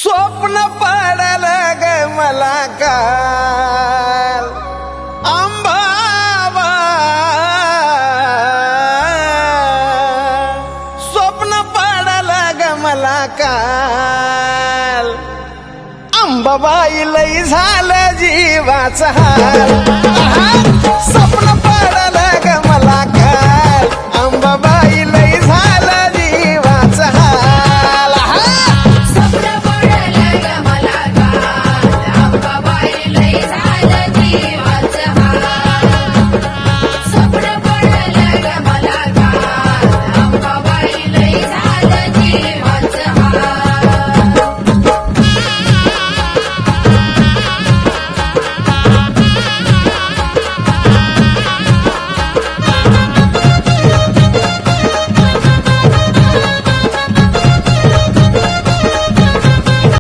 स्वप्न पडलं ग मला काल अंबाबा, स्वप्न पडलं ग मला काल अंबाबाई लई झालं जीवाचा हाल. स्वप्न पडलं ग मला काल अंबाबाई